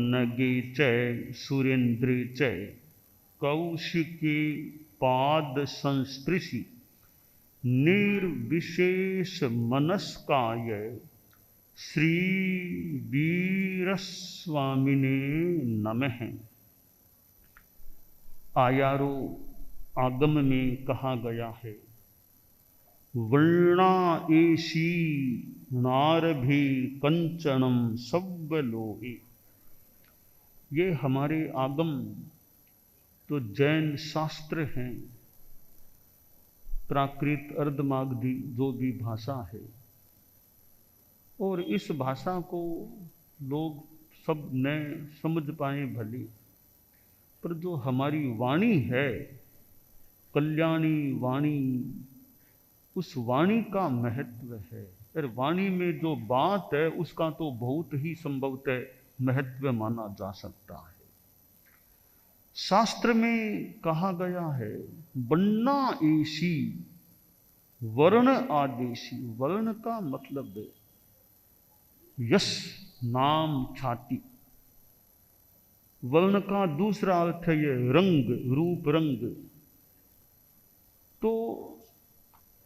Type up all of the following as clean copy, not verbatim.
पन्नगे च सुरेंद्रे च कौशिके पाद संस्पृशि निर्विशेष मनस्काय श्री वीरस्वामिने नमः। आयारो आगम में कहा गया है, वर्णा एशी नारभि कंचनम सव्वलोहे। ये हमारे आगम तो जैन शास्त्र हैं, प्राकृत अर्धमागधी जो भी भाषा है, और इस भाषा को लोग सब न समझ पाए भले, पर जो हमारी वाणी है, कल्याणी वाणी, उस वाणी का महत्व है। और वाणी में जो बात है उसका तो बहुत ही संभवतः महत्व माना जा सकता है। शास्त्र में कहा गया है, वर्णा एशी, वर्ण आदेशी। वर्ण का मतलब है यश, नाम, ख्याति। वर्ण का दूसरा अर्थ है ये रंग, रूप, रंग। तो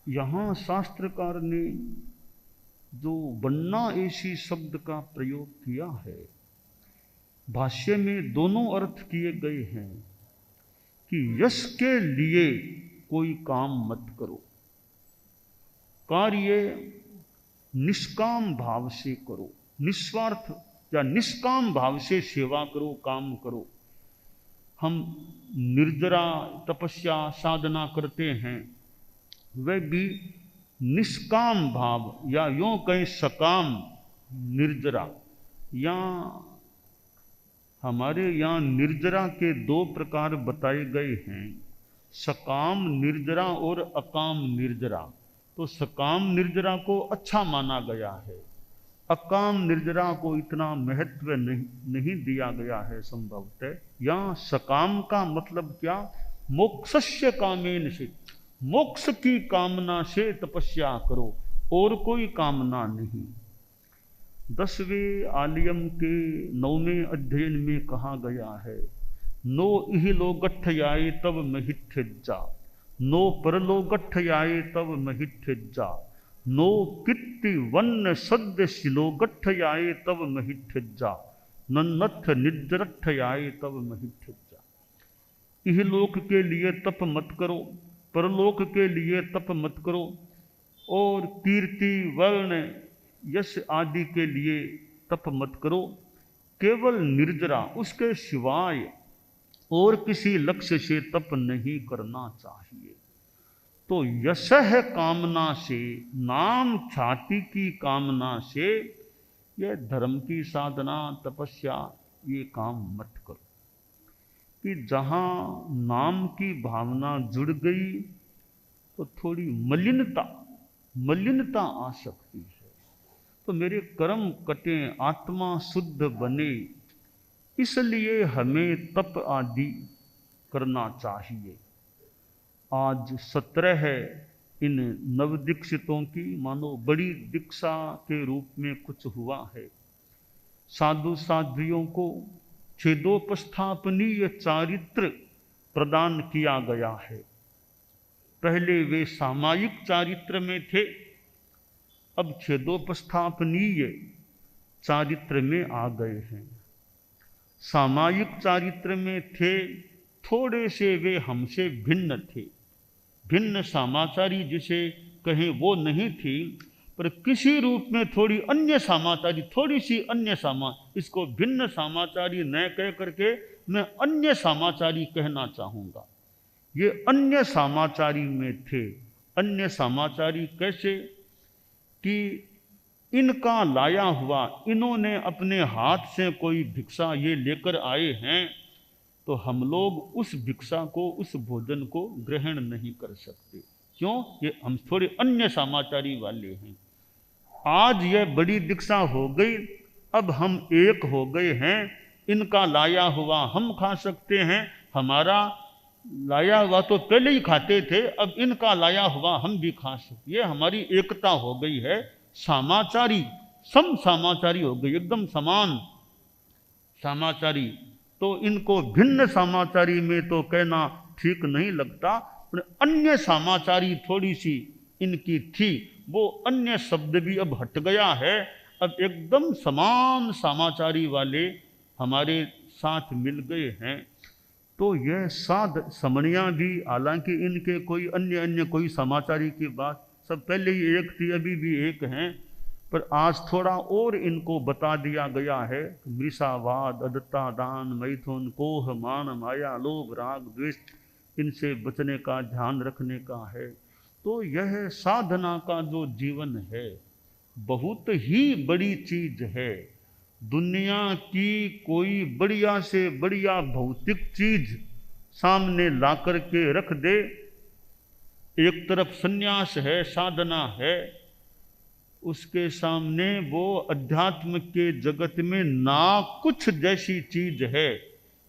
यहां शास्त्रकार ने जो वर्णा एशी शब्द का प्रयोग किया है, भाष्य में दोनों अर्थ किए गए हैं कि यश के लिए कोई काम मत करो, कार्य निष्काम भाव से करो, निस्वार्थ या निष्काम भाव से सेवा करो, काम करो। हम निर्जरा तपस्या साधना करते हैं, वह भी निष्काम भाव या यूं कहें सकाम निर्जरा। या हमारे यहाँ निर्जरा के दो प्रकार बताए गए हैं, सकाम निर्जरा और अकाम निर्जरा। तो सकाम निर्जरा को अच्छा माना गया है, अकाम निर्जरा को इतना महत्व नहीं दिया गया है संभवतः। यहाँ सकाम का मतलब क्या, मोक्षस्य कामेन से, मोक्ष की कामना से तपस्या करो, और कोई कामना नहीं। 10वें आलियम के 9वें अध्ययन में कहा गया है, नो इहलोगठयाये तब महिठ्यज्जा, नो परलोगठयाये तब महिठ्यज्जा, नो कीर्ति वन्न सद्य शिलोगठयाये तब महिठ्यज्जा, नन्नथ निजरठयाये तब महिठ्यज्जा। इहलोक के लिए तप मत करो, परलोक के लिए तप मत करो, और कीर्ति वर्ण यश आदि के लिए तप मत करो। केवल निर्जरा, उसके सिवाय और किसी लक्ष्य से तप नहीं करना चाहिए। तो यशः कामना से, नाम ख्याति की कामना से, यह धर्म की साधना तपस्या ये काम मत करो। कि जहाँ नाम की भावना जुड़ गई तो थोड़ी मलिनता आ सकती है। तो मेरे कर्म कटे, आत्मा शुद्ध बने, इसलिए हमें तप आदि करना चाहिए। आज 17 इन नवदीक्षितों की मानो बड़ी दीक्षा के रूप में कुछ हुआ है। साधु साध्वियों को छेदोपस्थापनीय चारित्र प्रदान किया गया है। पहले वे सामायिक चारित्र में थे, अब छेदोपस्थापनीय चारित्र में आ गए हैं। सामायिक चारित्र में थे, थोड़े से वे हमसे भिन्न थे, भिन्न समाचारी जिसे कहें वो नहीं थी, पर किसी रूप में थोड़ी अन्य समाचारी, थोड़ी सी अन्य इसको भिन्न समाचारी न कह करके मैं अन्य समाचारी कहना चाहूँगा। ये अन्य समाचारी में थे। अन्य समाचारी कैसे कि इनका लाया हुआ, इन्होंने अपने हाथ से कोई भिक्षा ये लेकर आए हैं, तो हम लोग उस भिक्षा को, उस भोजन को ग्रहण नहीं कर सकते। क्यों? ये हम थोड़े अन्य समाचारी वाले हैं। आज यह बड़ी दीक्षा हो गई, अब हम एक हो गए हैं। इनका लाया हुआ हम खा सकते हैं, हमारा लाया हुआ तो पहले ही खाते थे, अब इनका लाया हुआ हम भी खा सकते। ये हमारी एकता हो गई है। समाचारी, सम समाचारी हो गई, एकदम समान समाचारी, तो इनको भिन्न समाचारी में तो कहना ठीक नहीं लगता, पर अन्य समाचारी थोड़ी सी इनकी थी, वो अन्य शब्द भी अब हट गया है। अब एकदम समान समाचारी वाले हमारे साथ मिल गए हैं। तो यह साध समणियाँ भी, हालांकि इनके कोई अन्य कोई समाचारी की बात, सब पहले ही एक थी, अभी भी एक हैं, पर आज थोड़ा और इनको बता दिया गया है। मृषावाद, अदत्ता, दान, मैथुन, कोह, मान, माया, लोभ, राग, द्वेष, इनसे बचने का ध्यान रखने का है। तो यह साधना का जो जीवन है बहुत ही बड़ी चीज है। दुनिया की कोई बढ़िया से बढ़िया भौतिक चीज सामने ला करके रख दे, एक तरफ सन्यास है, साधना है, उसके सामने वो अध्यात्म के जगत में ना कुछ जैसी चीज है।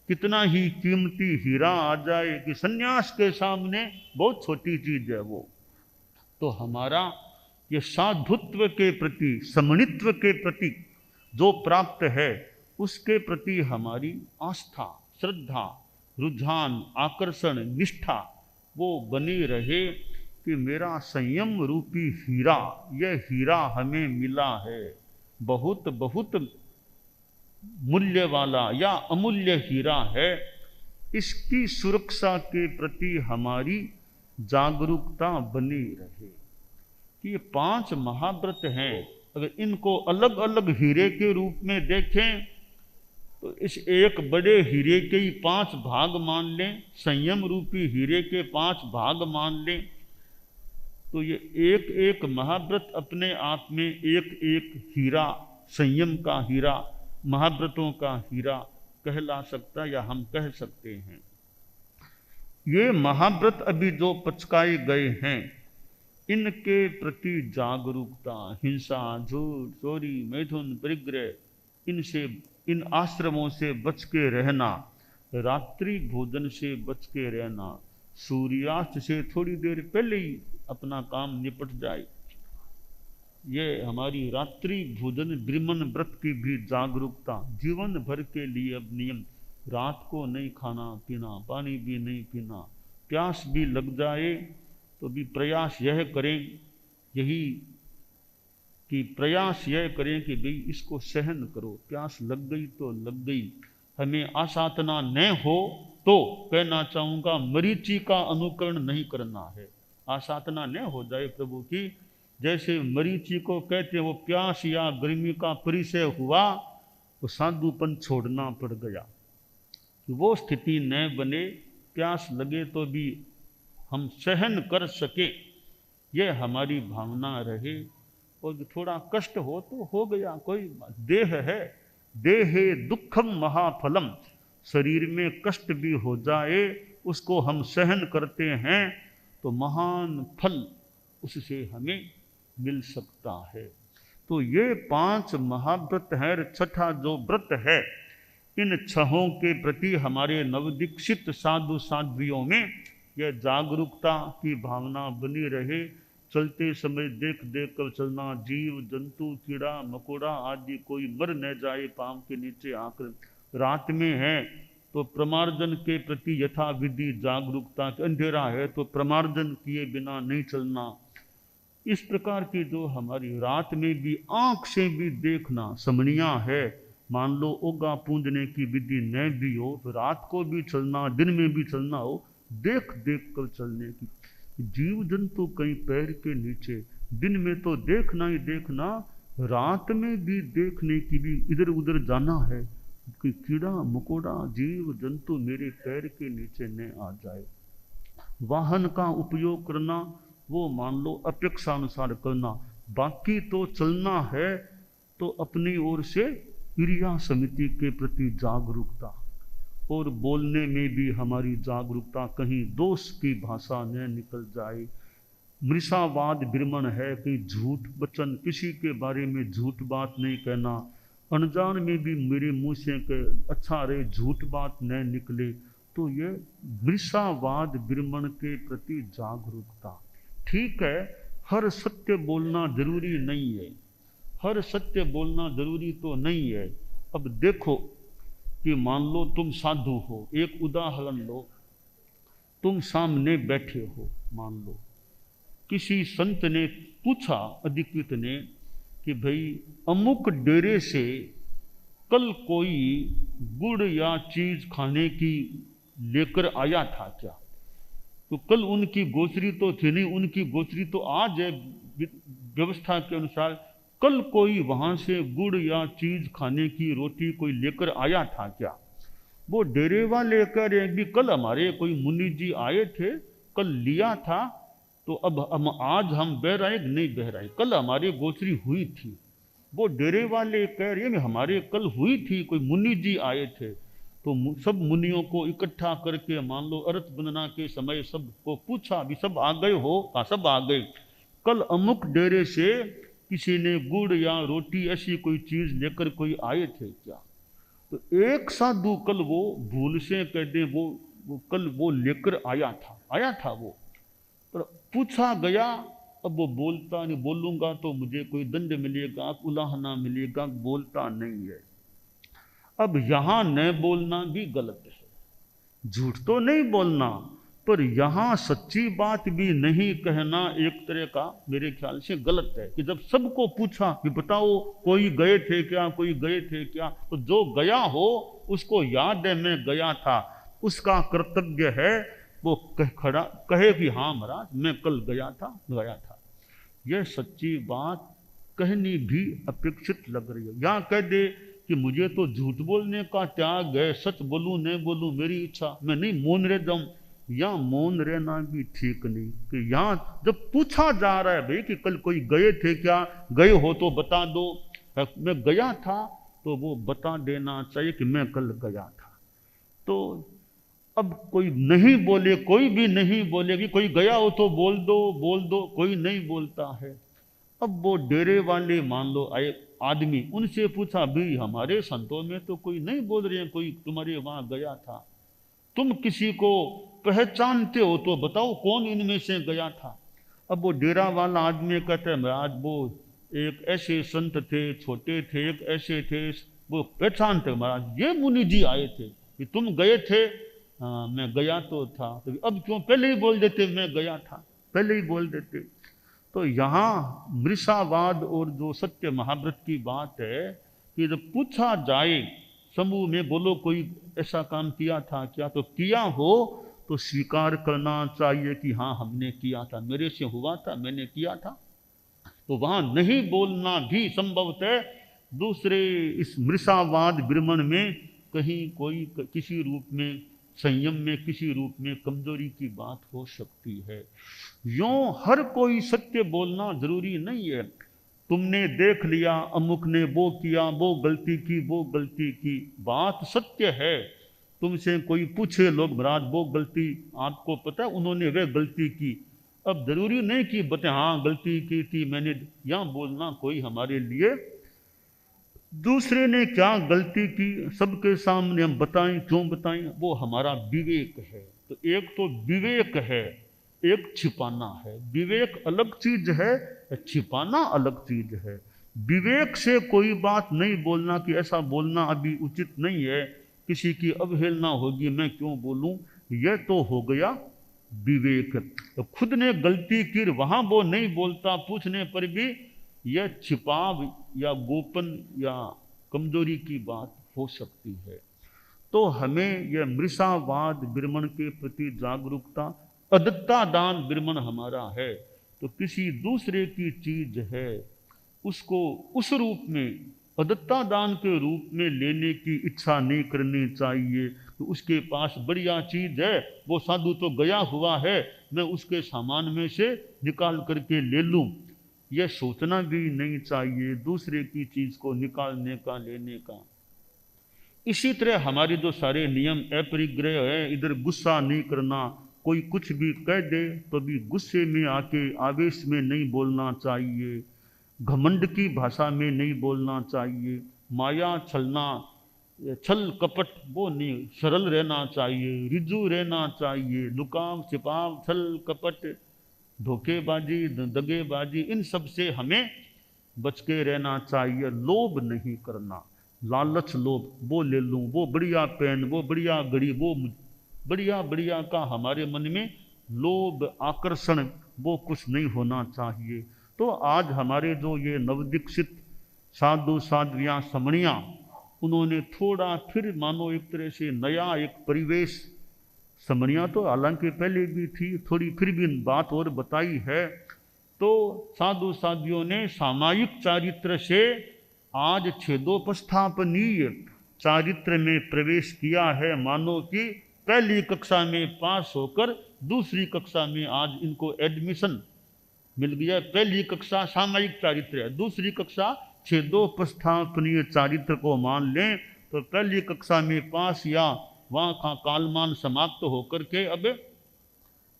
कितना ही कीमती हीरा आ जाए कि सन्यास के सामने बहुत छोटी चीज है वो। तो हमारा ये साधुत्व के प्रति, समणित्व के प्रति जो प्राप्त है, उसके प्रति हमारी आस्था, श्रद्धा, रुझान, आकर्षण, निष्ठा वो बनी रहे कि मेरा संयम रूपी हीरा, यह हीरा हमें मिला है, बहुत बहुत मूल्य वाला या अमूल्य हीरा है। इसकी सुरक्षा के प्रति हमारी जागरूकता बनी रहे कि ये 5 महाव्रत हैं, अगर इनको अलग अलग हीरे के रूप में देखें तो इस एक बड़े हीरे के ही 5 भाग मान लें, संयम रूपी हीरे के 5 भाग मान लें, तो ये एक एक महाव्रत अपने आप में एक एक हीरा, संयम का हीरा, महाव्रतों का हीरा कहला सकता, या हम कह सकते हैं। ये महाव्रत अभी जो पचकाए गए हैं, इनके प्रति जागरूकता, हिंसा, झूठ, चोरी, मैथुन, परिग्रह, इनसे, इन आश्रमों से बच के रहना, रात्रि भोजन से बच के रहना, सूर्यास्त से थोड़ी देर पहले ही अपना काम निपट जाए, ये हमारी रात्रि भोजन ब्रह्मन व्रत की भी जागरूकता, जीवन भर के लिए अब नियम, रात को नहीं खाना पीना, पानी भी नहीं पीना, प्यास भी लग जाए तो भी प्रयास यह करें, यही कि प्रयास यह करें कि भाई इसको सहन करो, प्यास लग गई तो लग गई, हमें आसाधना न हो तो कहना चाहूँगा मरीचि का अनुकरण नहीं करना है। आसाधना न हो जाए प्रभु की, जैसे मरीचि को कहते हैं वो प्यास या गर्मी का परिचय हुआ तो साधुपन छोड़ना पड़ गया, कि वो स्थिति न बने, प्यास लगे तो भी हम सहन कर सके, ये हमारी भावना रहे। और थोड़ा कष्ट हो तो हो गया, कोई देह है, देहे दुखम महाफलम, शरीर में कष्ट भी हो जाए उसको हम सहन करते हैं तो महान फल उससे हमें मिल सकता है। तो ये 5 महाव्रत है। छठा जो व्रत है, इन 6 के प्रति हमारे नवदीक्षित साधु साध्वियों में यह जागरूकता की भावना बनी रहे। चलते समय देख देख कर चलना, जीव जंतु कीड़ा मकोड़ा आदि कोई मर न जाए पांव के नीचे आकर। रात में है तो प्रमार्जन के प्रति यथा विधि जागरूकता, अंधेरा है तो प्रमार्जन किए बिना नहीं चलना। इस प्रकार की जो हमारी रात में भी आंख से भी देखना समणिया है। मान लो ओगा पूंजने की विधि न भी हो तो रात को भी चलना, दिन में भी चलना हो, देख देख कर चलने की। जीव जंतु कहीं पैर के नीचे, दिन में तो देखना ही देखना, रात में भी देखने की भी इधर उधर जाना है कि कीड़ा मकोड़ा जीव जंतु मेरे पैर के नीचे न आ जाए। वाहन का उपयोग करना वो मान लो अपेक्षा अनुसार करना, बाकी तो चलना है तो अपनी ओर से क्रिया समिति के प्रति जागरूकता, और बोलने में भी हमारी जागरूकता, कहीं दोष की भाषा न निकल जाए। मृषावाद ब्रह्मण है कि झूठ वचन, किसी के बारे में झूठ बात नहीं कहना, अनजान में भी मेरे मुंह से अच्छा रहे झूठ बात न निकले। तो ये मृषावाद ब्रह्मण के प्रति जागरूकता। ठीक है, हर सत्य बोलना जरूरी नहीं है, हर सत्य बोलना जरूरी तो नहीं है। अब देखो कि मान लो तुम साधु हो, एक उदाहरण लो, तुम सामने बैठे हो, मान लो किसी संत ने पूछा, अधिकृत ने, कि भाई अमुक डेरे से कल कोई गुड़ या चीज खाने की लेकर आया था क्या? तो कल उनकी गोचरी तो थी नहीं, उनकी गोचरी तो आज है व्यवस्था के अनुसार। कल कोई वहां से गुड़ या चीज खाने की रोटी कोई लेकर आया था क्या? वो डेरे वाले कह रहे हैं कि कल हमारे कोई मुनि जी आए थे, कल लिया था, तो अब हम आज हम बह रहे हैं कि नहीं बह रहे, कल हमारी गोचरी हुई थी। वो डेरे वाले कह रहे हैं हमारे कल हुई थी, कोई मुनि जी आए थे। तो सब मुनियों को इकट्ठा करके मान लो अर्थ गणना के समय सबको पूछा, भी सब आ गए हो? कहा सब आ गए। कल अमुक डेरे से किसी ने गुड़ या रोटी ऐसी कोई चीज लेकर कोई आए थे क्या? तो एक साधु कल वो भूल से कह दे वो कल वो लेकर आया था वो, पर पूछा गया, अब वो बोलता नहीं, बोलूंगा तो मुझे कोई दंड मिलेगा, उलाहना मिलेगा, बोलता नहीं है। अब यहां न बोलना भी गलत है, झूठ तो नहीं बोलना, पर यहां सच्ची बात भी नहीं कहना एक तरह का मेरे ख्याल से गलत है। कि जब सबको पूछा कि बताओ कोई गए थे क्या, कोई गए थे क्या, तो जो गया हो उसको याद है मैं गया था, उसका कर्तव्य है वो खड़ा कहे कि हाँ महाराज मैं कल गया था। यह सच्ची बात कहनी भी अपेक्षित लग रही है। यहाँ कह दे कि मुझे तो झूठ बोलने का त्याग है, सच बोलूं नहीं बोलूं मेरी इच्छा, मैं नहीं मौन रह जाऊं, या मौन रहना भी ठीक नहीं। कि यहाँ जब पूछा जा रहा है भाई कि कल कोई गए थे क्या, गए हो तो बता दो, मैं गया था, तो वो बता देना चाहिए कि मैं कल गया था। तो अब कोई नहीं बोले, कोई भी नहीं बोले, कि कोई गया हो तो बोल दो, कोई नहीं बोलता है। अब वो डेरे वाले मान लो आए आदमी, उनसे पूछा भाई हमारे संतों में तो कोई नहीं बोल रहे हैं कोई तुम्हारे वहां गया था, तुम किसी को पहचानते हो तो बताओ कौन इनमें से गया था? अब वो डेरा वाला आदमी कहता है महाराज वो एक ऐसे संत थे, छोटे थे, एक ऐसे थे, वो पहचानते महाराज, ये मुनि जी आए थे कि तुम गए थे। हाँ मैं गया तो था, तो अब क्यों पहले ही बोल देते मैं गया था, पहले ही बोल देते। तो यहाँ मृषावाद और जो सत्य महाव्रत की बात है कि जब पूछा जाए समूह में, बोलो कोई ऐसा काम किया था क्या, तो किया हो तो स्वीकार करना चाहिए कि हाँ हमने किया था, मेरे से हुआ था, मैंने किया था। तो वहां नहीं बोलना भी संभवतः दूसरे इस मृषावाद ब्रह्मण में कहीं कोई किसी रूप में संयम में, किसी रूप में कमजोरी की बात हो सकती है। यों हर कोई सत्य बोलना जरूरी नहीं है। तुमने देख लिया अमुक ने वो किया, वो गलती की, वो गलती की, बात सत्य है। तुमसे कोई पूछे लोग महाराज वो गलती आपको पता है उन्होंने वह गलती की, अब जरूरी नहीं कि बता हाँ गलती की थी मैंने, यहाँ बोलना कोई हमारे लिए दूसरे ने क्या गलती की सबके सामने हम बताएं, क्यों बताएं, वो हमारा विवेक है। तो एक तो विवेक है, एक छिपाना है। विवेक अलग चीज है, छिपाना अलग चीज है। विवेक से कोई बात नहीं बोलना कि ऐसा बोलना अभी उचित नहीं है, किसी की अवहेलना होगी मैं क्यों बोलूं, यह तो हो गया विवेक। तो खुद ने गलती की वहां वो नहीं बोलता, पूछने पर भी यह छिपाव या गोपन या कमजोरी की बात हो सकती है। तो हमें यह मृषावाद ब्रह्मण के प्रति जागरूकता, अदत्ता दान ब्रह्मण हमारा है, तो किसी दूसरे की चीज है उसको उस रूप में अदत्ता दान के रूप में लेने की इच्छा नहीं करनी चाहिए। तो उसके पास बढ़िया चीज है, वो साधु तो गया हुआ है, मैं उसके सामान में से निकाल करके ले लूं, यह सोचना भी नहीं चाहिए दूसरे की चीज को निकालने का, लेने का। इसी तरह हमारे जो सारे नियम अपरिग्रह है, इधर गुस्सा नहीं करना, कोई कुछ भी कह दे तो भी गुस्से में आके आवेश में नहीं बोलना चाहिए, घमंड की भाषा में नहीं बोलना चाहिए, माया छलना, छल कपट वो नहीं, सरल रहना चाहिए, रिजू रहना चाहिए, लुकाव छिपाव छल कपट धोखेबाजी दगेबाजी इन सब से हमें बच के रहना चाहिए, लोभ नहीं करना। लालच लोभ, वो ले लूँ, वो बढ़िया पेन, वो बढ़िया घड़ी, वो बढ़िया बढ़िया का हमारे मन में लोभ आकर्षण वो कुछ नहीं होना चाहिए। तो आज हमारे जो ये नवदीक्षित साधु साध्वियाँ समणियाँ, उन्होंने थोड़ा फिर मानो एक तरह से नया एक परिवेश, समणियाँ तो हालांकि पहले भी थी, थोड़ी फिर भी बात और बताई है। तो साधु साध्वियों ने सामायिक चारित्र से आज छेदोपस्थापनीय चारित्र में प्रवेश किया है। मानो कि पहली कक्षा में पास होकर दूसरी कक्षा में आज इनको एडमिशन मिल गया। पहली कक्षा सामायिक चारित्र है, दूसरी कक्षा छेदोपस्थापनीय चारित्र को मान लें तो पहली कक्षा में पास या वहाँ का कालमान समाप्त होकर के अब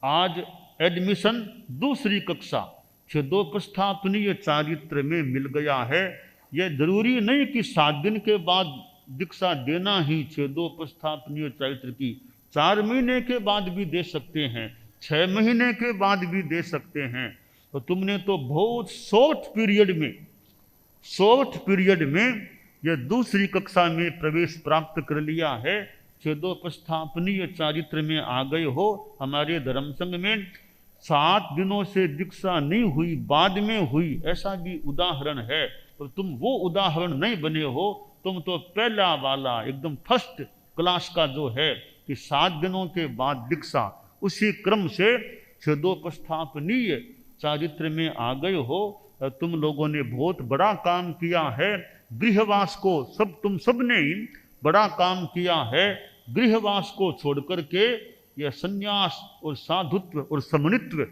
आज एडमिशन दूसरी कक्षा छेदोपस्थापनीय चारित्र में मिल गया है। यह जरूरी नहीं कि 7 दिन के बाद दीक्षा देना ही छेदोपस्थापनीय चारित्र की, 4 महीने के बाद भी दे सकते हैं, 6 महीने के बाद भी दे सकते हैं। तो तुमने तो बहुत शॉर्ट पीरियड में यह दूसरी कक्षा में प्रवेश प्राप्त कर लिया है, छेदोपस्थापनीय चारित्र में आ गए हो। हमारे धर्म संघ में 7 दिनों से दीक्षा नहीं हुई, बाद में हुई, ऐसा भी उदाहरण है। तो तुम वो उदाहरण नहीं बने हो, तुम तो पहला वाला एकदम फर्स्ट क्लास का जो है कि 7 दिनों के बाद दीक्षा, उसी क्रम से छेदोपस्थापनीय चारित्र में आ गए हो। तुम लोगों ने बहुत बड़ा काम किया है। गृहवास को तुम सब ने ही बड़ा काम किया है। गृहवास को छोड़ करके यह संन्यास और साधुत्व और समनित्व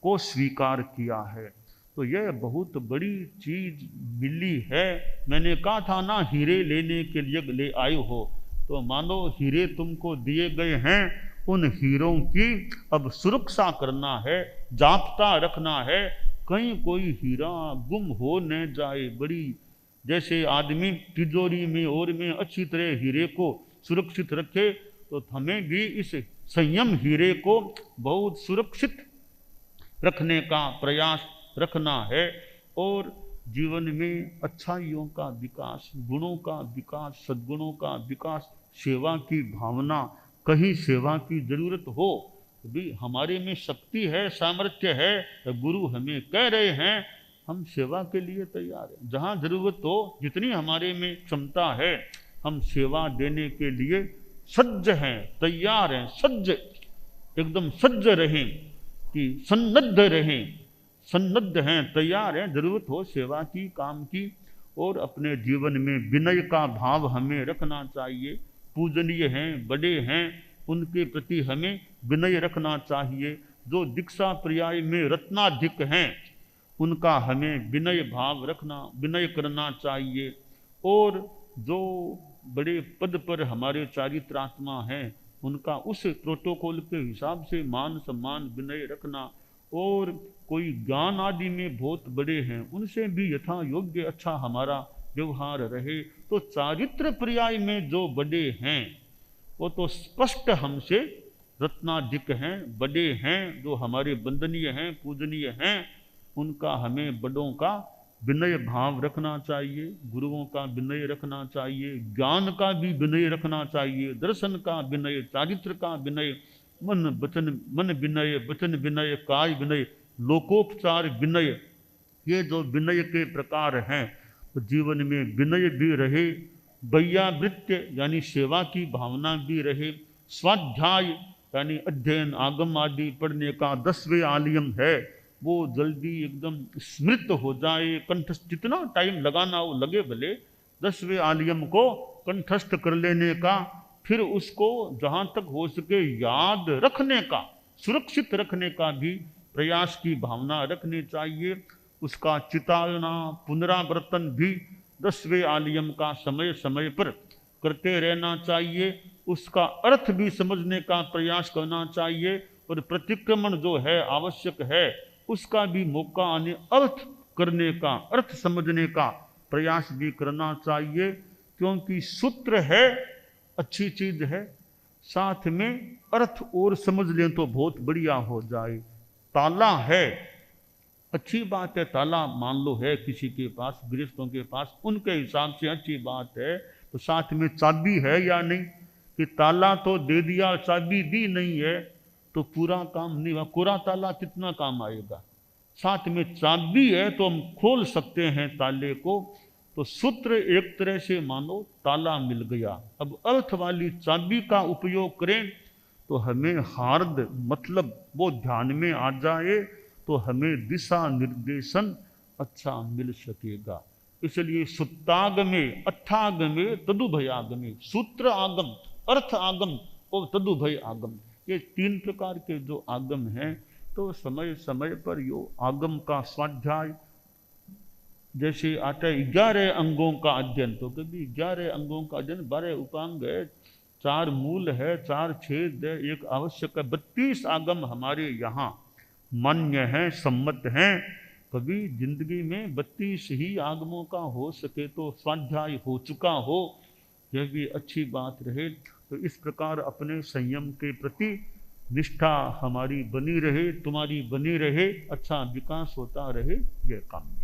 को स्वीकार किया है। तो यह बहुत बड़ी चीज मिली है। मैंने कहा था ना, हीरे लेने के लिए ले आए हो, तो मानो हीरे तुमको दिए गए हैं, उन हीरों की अब सुरक्षा करना है, जाप्ता रखना है, कहीं कोई हीरा गुम हो न जाए। बड़ी जैसे आदमी तिजोरी में और में अच्छी तरह हीरे को सुरक्षित रखे, तो हमें भी इस संयम हीरे को बहुत सुरक्षित रखने का प्रयास रखना है। और जीवन में अच्छाइयों का विकास, गुणों का विकास, सद्गुणों का विकास, सेवा की भावना, कहीं सेवा की जरूरत हो भी हमारे में शक्ति है, सामर्थ्य है, तो गुरु हमें कह रहे हैं हम सेवा के लिए तैयार हैं। जहाँ जरूरत हो, जितनी हमारे में क्षमता है, हम सेवा देने के लिए सज्ज हैं, तैयार हैं, सज्ज, एकदम सज्ज रहें कि सन्नद्ध रहें, सन्नद्ध हैं, तैयार हैं, जरूरत हो सेवा की, काम की। और अपने जीवन में विनय का भाव हमें रखना चाहिए। पूजनीय हैं, बड़े हैं, उनके प्रति हमें विनय रखना चाहिए। जो दीक्षा पर्याय में रत्नाधिक हैं, उनका हमें विनय भाव रखना, विनय करना चाहिए। और जो बड़े पद पर हमारे चारित्रात्मा हैं, उनका उस प्रोटोकॉल के हिसाब से मान सम्मान विनय रखना। और कोई ज्ञान आदि में बहुत बड़े हैं, उनसे भी यथा योग्य अच्छा हमारा व्यवहार रहे। तो चारित्र पर्याय में जो बड़े हैं वो तो स्पष्ट हमसे रत्नाधिक हैं, बड़े हैं, जो हमारे वंदनीय हैं, पूजनीय हैं, उनका हमें बड़ों का विनय भाव रखना चाहिए, गुरुओं का विनय रखना चाहिए, ज्ञान का भी विनय रखना चाहिए, दर्शन का विनय, चारित्र का विनय, मन विनय, वचन विनय, काय विनय, लोकोपचार विनय। ये जो विनय के प्रकार हैं, तो जीवन में विनय भी रहे, वैयावृत्य यानी सेवा की भावना भी रहे, स्वाध्याय यानी अध्ययन आगम आदि पढ़ने का 10वें आलियम है, वो जल्दी एकदम स्मृत हो जाए, कंठस्थ, जितना टाइम लगाना हो लगे, भले 10वें आलियम को कंठस्थ कर लेने का, फिर उसको जहाँ तक हो सके याद रखने का, सुरक्षित रखने का भी प्रयास की भावना रखनी चाहिए। उसका चितालना, पुनरावर्तन भी 10वें आलियम का समय समय पर करते रहना चाहिए। उसका अर्थ भी समझने का प्रयास करना चाहिए, और प्रतिक्रमण जो है आवश्यक है, उसका भी मौका आने अर्थ करने का, अर्थ समझने का प्रयास भी करना चाहिए। क्योंकि सूत्र है, अच्छी चीज है, साथ में अर्थ और समझ लें तो बहुत बढ़िया हो जाए। ताला है, अच्छी बात है, ताला मान लो है किसी के पास, गृहस्थों के पास, उनके हिसाब से अच्छी बात है। तो साथ में चाबी है या नहीं, कि ताला तो दे दिया चाबी दी नहीं है तो पूरा काम नहीं हुआ। पूरा ताला कितना काम आएगा, साथ में चाबी है तो हम खोल सकते हैं ताले को। तो सूत्र एक तरह से मानो ताला मिल गया। अब अर्थ वाली चाबी का उपयोग करें तो हमें हार्द मतलब वो ध्यान में आ जाए, तो हमें दिशा निर्देशन अच्छा मिल सकेगा। इसलिए सुत्तागमे अर्थागमे तदुभयागमे, सूत्र आगम, अर्थ आगम और तदुभय आगम, ये तीन प्रकार के जो आगम हैं। तो समय समय पर यो आगम का स्वाध्याय, जैसे आता है 11 अंगों का अध्ययन, तो कभी 11 अंगों का अध्ययन, 12 उपांग है, 4 मूल है, 4 छेद है, एक आवश्यक है, 32 आगम हमारे यहाँ मान्य हैं, सम्मत हैं। कभी जिंदगी में 32 ही आगमों का हो सके तो स्वाध्याय हो चुका हो, यह भी अच्छी बात रहे। तो इस प्रकार अपने संयम के प्रति निष्ठा हमारी बनी रहे, तुम्हारी बनी रहे, अच्छा विकास होता रहे, यह कामना।